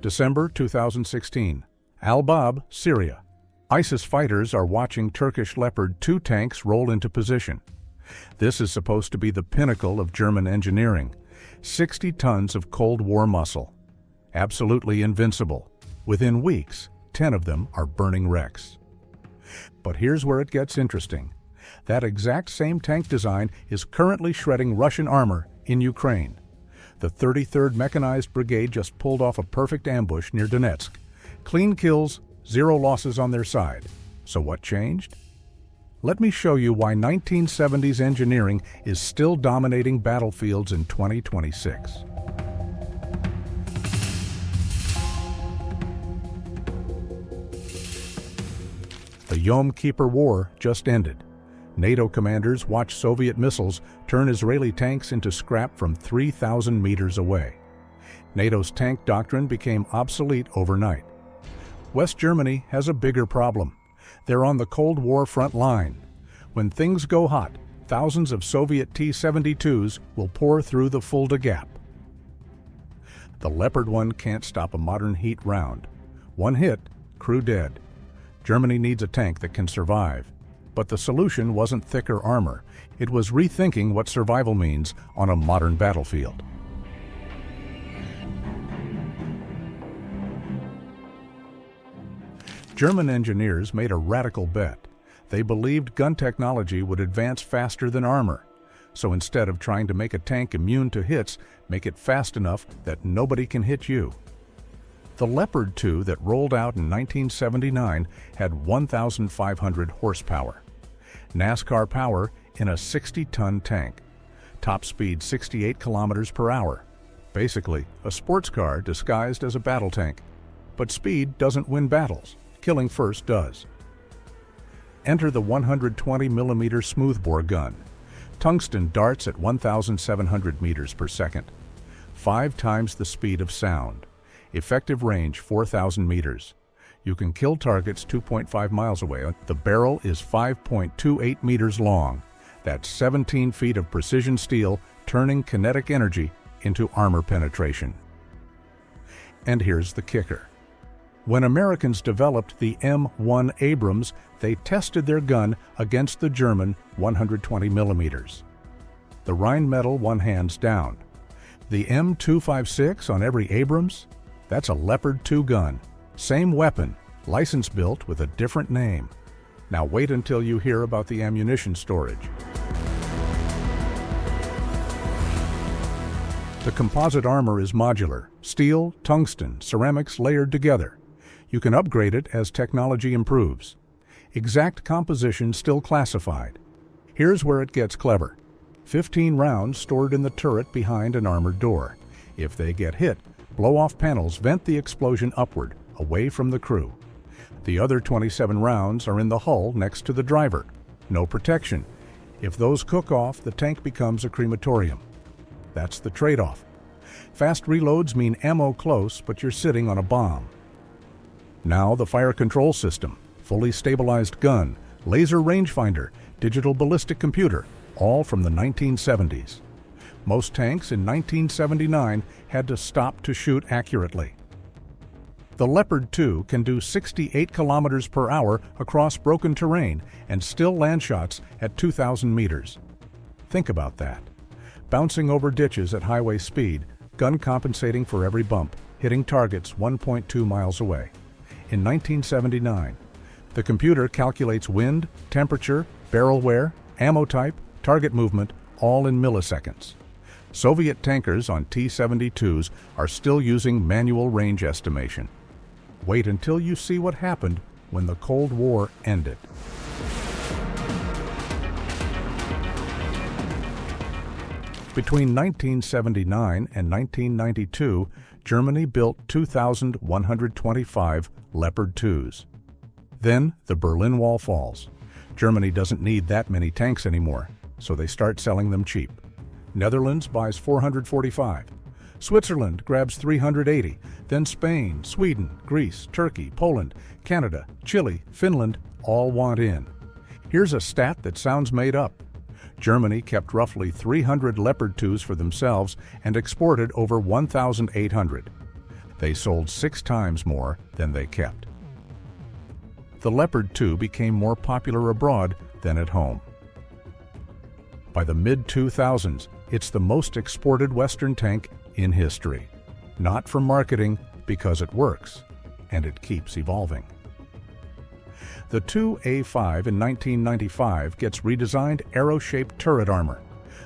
December 2016. Al-Bab, Syria. ISIS fighters are watching Turkish Leopard 2 tanks roll into position. This is supposed to be the pinnacle of German engineering. 60 tons of Cold War muscle. Absolutely invincible. Within weeks, 10 of them are burning wrecks. But here's where it gets interesting. That exact same tank design is currently shredding Russian armor in Ukraine. The 33rd Mechanized Brigade just pulled off a perfect ambush near Donetsk. Clean kills, 0 losses on their side. So what changed? Let me show you why 1970s engineering is still dominating battlefields in 2026. The Yom Kippur War just ended. NATO commanders watched Soviet missiles turn Israeli tanks into scrap from 3,000 meters away. NATO's tank doctrine became obsolete overnight. West Germany has a bigger problem. They're on the Cold War front line. When things go hot, thousands of Soviet T-72s will pour through the Fulda Gap. The Leopard 1 can't stop a modern heat round. One hit, crew dead. Germany needs a tank that can survive. But the solution wasn't thicker armor. It was rethinking what survival means on a modern battlefield. German engineers made a radical bet. They believed gun technology would advance faster than armor. So instead of trying to make a tank immune to hits, make it fast enough that nobody can hit you. The Leopard 2 that rolled out in 1979 had 1,500 horsepower. NASCAR power in a 60-ton tank. Top speed 68 kilometers per hour. Basically, a sports car disguised as a battle tank. But speed doesn't win battles. Killing first does. Enter the 120mm smoothbore gun. Tungsten darts at 1,700 meters per second. 5 times the speed of sound. Effective range 4,000 meters. You can kill targets 2.5 miles away. The barrel is 5.28 meters long. That's 17 feet of precision steel, turning kinetic energy into armor penetration. And here's the kicker. When Americans developed the M1 Abrams, they tested their gun against the German 120mm. The Rheinmetall won hands down. The M256 on every Abrams? That's a Leopard 2 gun. Same weapon, license built with a different name. Now wait until you hear about the ammunition storage. The composite armor is modular, steel, tungsten, ceramics layered together. You can upgrade it as technology improves. Exact composition still classified. Here's where it gets clever. 15 rounds stored in the turret behind an armored door. If they get hit, blow-off panels vent the explosion upward, away from the crew. The other 27 rounds are in the hull next to the driver. No protection. If those cook off, the tank becomes a crematorium. That's the trade-off. Fast reloads mean ammo close, but you're sitting on a bomb. Now the fire control system, fully stabilized gun, laser rangefinder, digital ballistic computer, all from the 1970s. Most tanks in 1979 had to stop to shoot accurately. The Leopard 2 can do 68 kilometers per hour across broken terrain and still land shots at 2,000 meters. Think about that. Bouncing over ditches at highway speed, gun compensating for every bump, hitting targets 1.2 miles away. In 1979, the computer calculates wind, temperature, barrel wear, ammo type, target movement, all in milliseconds. Soviet tankers on T-72s are still using manual range estimation. Wait until you see what happened when the Cold War ended. Between 1979 and 1992, Germany built 2,125 Leopard 2s. Then the Berlin Wall falls. Germany doesn't need that many tanks anymore, so they start selling them cheap. Netherlands buys 445. Switzerland grabs 380. Then Spain, Sweden, Greece, Turkey, Poland, Canada, Chile, Finland all want in. Here's a stat that sounds made up. Germany kept roughly 300 Leopard 2s for themselves and exported over 1,800. They sold 6 times more than they kept. The Leopard 2 became more popular abroad than at home. By the mid-2000s, it's the most exported Western tank in history. Not for marketing, because it works, and it keeps evolving. The 2A5 in 1995 gets redesigned arrow-shaped turret armor.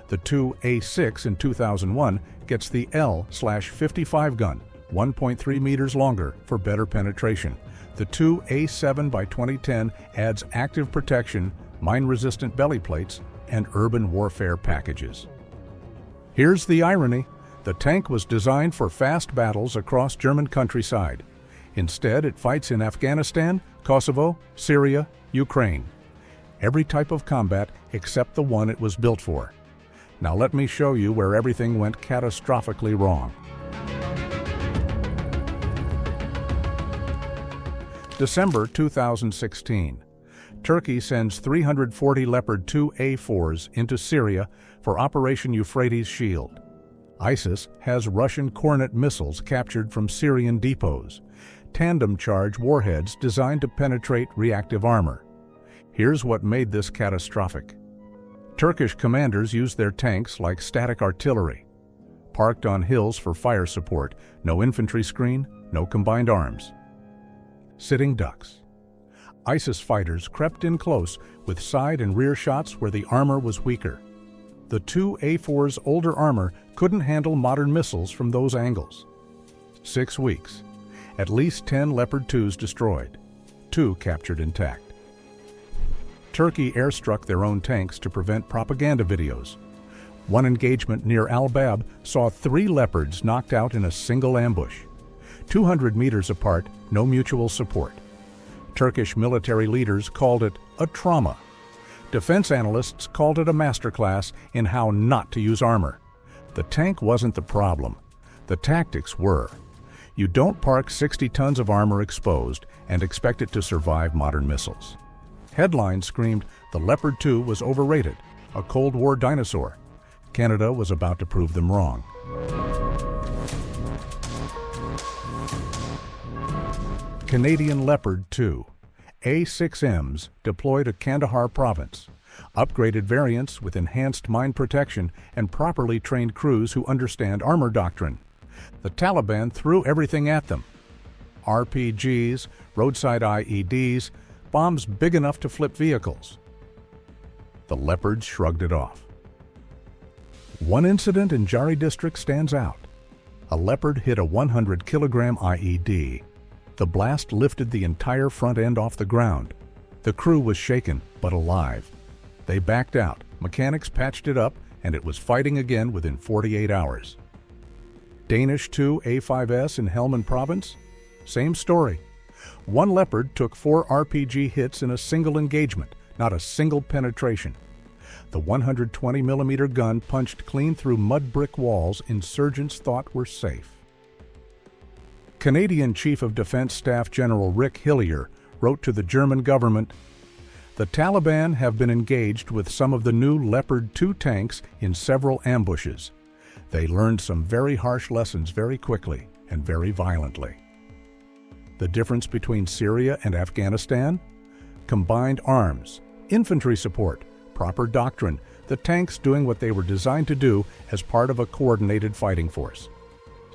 The 2A6 in 2001 gets the L/55 gun, 1.3 meters longer for better penetration. The 2A7 by 2010 adds active protection, mine-resistant belly plates, and urban warfare packages. Here's the irony. The tank was designed for fast battles across German countryside. Instead, it fights in Afghanistan, Kosovo, Syria, Ukraine. Every type of combat except the one it was built for. Now let me show you where everything went catastrophically wrong. December 2016. Turkey sends 340 Leopard 2A4s into Syria for Operation Euphrates Shield. ISIS has Russian Kornet missiles captured from Syrian depots, tandem-charge warheads designed to penetrate reactive armor. Here's what made this catastrophic. Turkish commanders used their tanks like static artillery, parked on hills for fire support, no infantry screen, no combined arms. Sitting ducks. ISIS fighters crept in close with side and rear shots where the armor was weaker. The 2A4's older armor couldn't handle modern missiles from those angles. 6 weeks. At least 10 Leopard 2s destroyed, 2 captured intact. Turkey airstruck their own tanks to prevent propaganda videos. One engagement near Al-Bab saw 3 Leopards knocked out in a single ambush. 200 meters apart, no mutual support. Turkish military leaders called it a trauma. Defense analysts called it a masterclass in how not to use armor. The tank wasn't the problem. The tactics were. You don't park 60 tons of armor exposed and expect it to survive modern missiles. Headlines screamed the Leopard 2 was overrated, a Cold War dinosaur. Canada was about to prove them wrong. Canadian Leopard 2, A6Ms deployed to Kandahar province, upgraded variants with enhanced mine protection and properly trained crews who understand armor doctrine. The Taliban threw everything at them. RPGs, roadside IEDs, bombs big enough to flip vehicles. The Leopards shrugged it off. One incident in Jari district stands out. A Leopard hit a 100-kilogram IED. The blast lifted the entire front end off the ground. The crew was shaken, but alive. They backed out, mechanics patched it up, and it was fighting again within 48 hours. Danish 2A5S in Helmand province? Same story. One Leopard took 4 RPG hits in a single engagement, not a single penetration. The 120mm gun punched clean through mud brick walls insurgents thought were safe. Canadian Chief of Defense Staff General Rick Hillier wrote to the German government, "The Taliban have been engaged with some of the new Leopard 2 tanks in several ambushes. They learned some very harsh lessons very quickly and very violently." The difference between Syria and Afghanistan? Combined arms, infantry support, proper doctrine, the tanks doing what they were designed to do as part of a coordinated fighting force.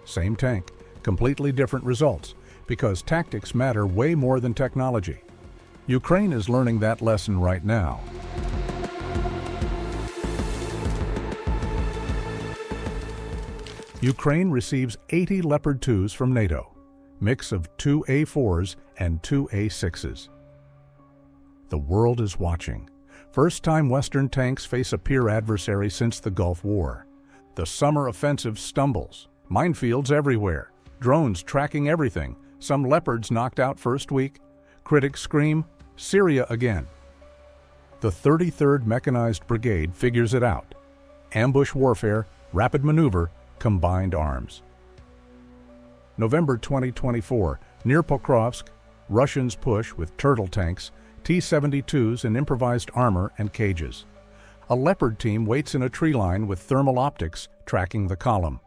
Same tank, completely different results, because tactics matter way more than technology. Ukraine is learning that lesson right now. Ukraine receives 80 Leopard 2s from NATO, mix of 2A4s and 2A6s. The world is watching. First time Western tanks face a peer adversary since the Gulf War. The summer offensive stumbles, minefields everywhere, drones tracking everything, some Leopards knocked out first week. Critics scream, Syria again. The 33rd Mechanized Brigade figures it out. Ambush warfare, rapid maneuver, combined arms. November 2024, near Pokrovsk, Russians push with turtle tanks, T-72s and improvised armor and cages. A Leopard team waits in a tree line with thermal optics tracking the column.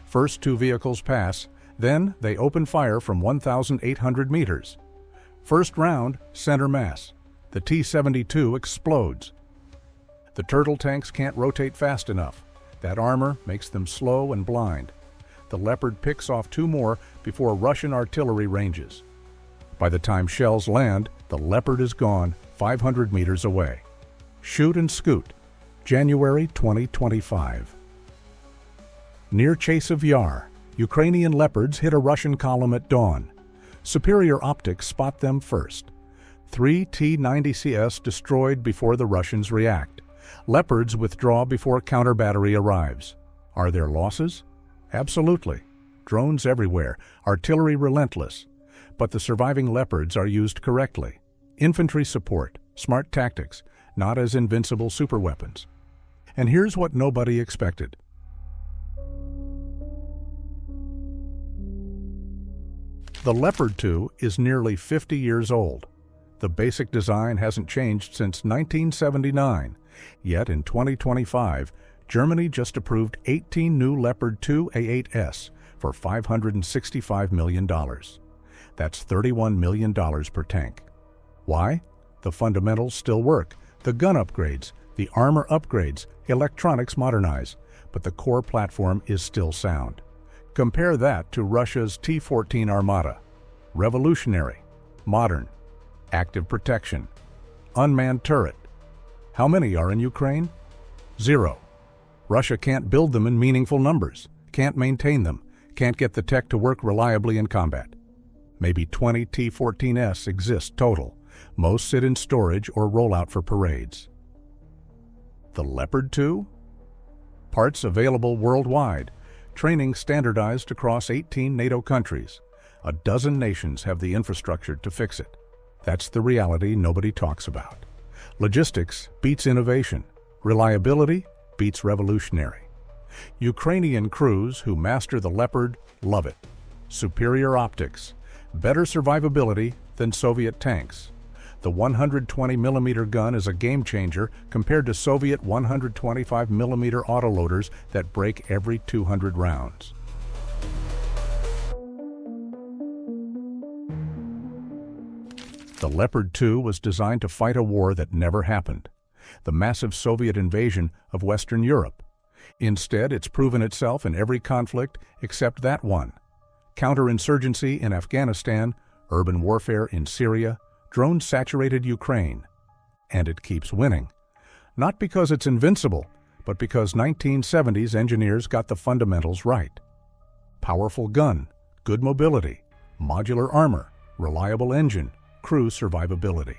First 2 vehicles pass, Then they open fire from 1,800 meters. First round, center mass. The T-72 explodes. The turtle tanks can't rotate fast enough. That armor makes them slow and blind. The Leopard picks off 2 more before Russian artillery ranges. By the time shells land, the Leopard is gone 500 meters away. Shoot and scoot. January 2025. Near Chasiv Yar, Ukrainian Leopards hit a Russian column at dawn. Superior optics spot them first. 3 T-90CS destroyed before the Russians react. Leopards withdraw before counter-battery arrives. Are there losses? Absolutely. Drones everywhere, artillery relentless. But the surviving Leopards are used correctly. Infantry support, smart tactics, not as invincible superweapons. And here's what nobody expected. The Leopard 2 is nearly 50 years old. The basic design hasn't changed since 1979, yet in 2025, Germany just approved 18 new Leopard 2 A8S for $565 million. That's $31 million per tank. Why? The fundamentals still work. The gun upgrades, the armor upgrades, electronics modernize, but the core platform is still sound. Compare that to Russia's T-14 Armata. Revolutionary, modern, active protection, unmanned turret. How many are in Ukraine? 0. Russia can't build them in meaningful numbers, can't maintain them, can't get the tech to work reliably in combat. Maybe 20 T-14S exist total. Most sit in storage or roll out for parades. The Leopard 2? Parts available worldwide. Training standardized across 18 NATO countries. A dozen nations have the infrastructure to fix it. That's the reality nobody talks about. Logistics beats innovation. Reliability beats revolutionary. Ukrainian crews who master the Leopard love it. Superior optics. Better survivability than Soviet tanks. The 120mm gun is a game changer compared to Soviet 125mm autoloaders that break every 200 rounds. The Leopard 2 was designed to fight a war that never happened, the massive Soviet invasion of Western Europe. Instead, it's proven itself in every conflict except that one. Counterinsurgency in Afghanistan, urban warfare in Syria, drone-saturated Ukraine. And it keeps winning. Not because it's invincible, but because 1970s engineers got the fundamentals right. Powerful gun, good mobility, modular armor, reliable engine, crew survivability.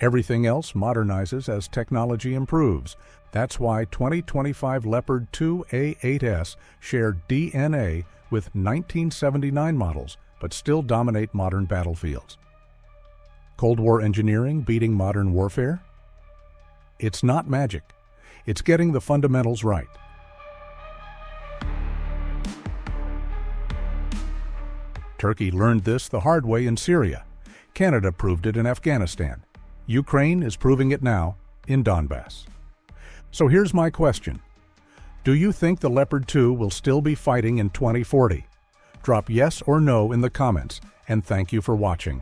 Everything else modernizes as technology improves. That's why 2025 Leopard 2 A8S share DNA with 1979 models, but still dominate modern battlefields. Cold War engineering beating modern warfare? It's not magic. It's getting the fundamentals right. Turkey learned this the hard way in Syria. Canada proved it in Afghanistan. Ukraine is proving it now in Donbass. So here's my question. Do you think the Leopard 2 will still be fighting in 2040? Drop yes or no in the comments, and thank you for watching.